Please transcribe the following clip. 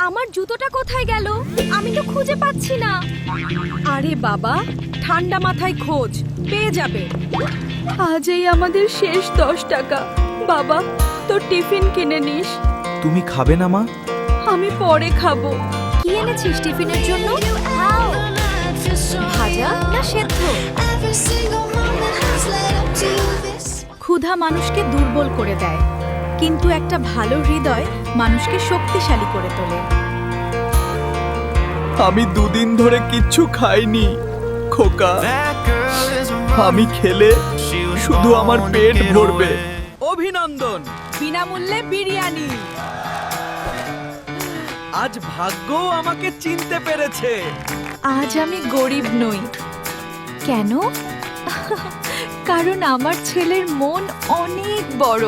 আমার জুতোটা কোথায় গেল? আমি তো খুঁজে পাচ্ছি না। আরে বাবা, ঠান্ডা মাথায় খোঁজ, পেয়ে যাবে। আজই আমাদের শেষ 10 টাকা। বাবা, তোর টিফিন কিনে নিস। তুমি খাবে না মা? আমি পরে খাবো। কি এনেছিস টিফিনের জন্য? ভাজা না সেদ্ধ? ক্ষুধা মানুষকে দুর্বল করে দেয়, কিন্তু একটা ভালো হৃদয় মানুষকে শক্তিশালী করে তোলে। আমি 2 দিন ধরে কিচ্ছু খাইনি খোকা। আমি খেলে শুধু আমার পেট ভরবে। অভিনন্দন, বিনামূল্যে বিরিয়ানি। আজ ভাগ্য আমাকে চিনতে পেরেছে। আজ আমি গরিব নই। কেন? কারণ আমার ছেলের মন অনেক বড়।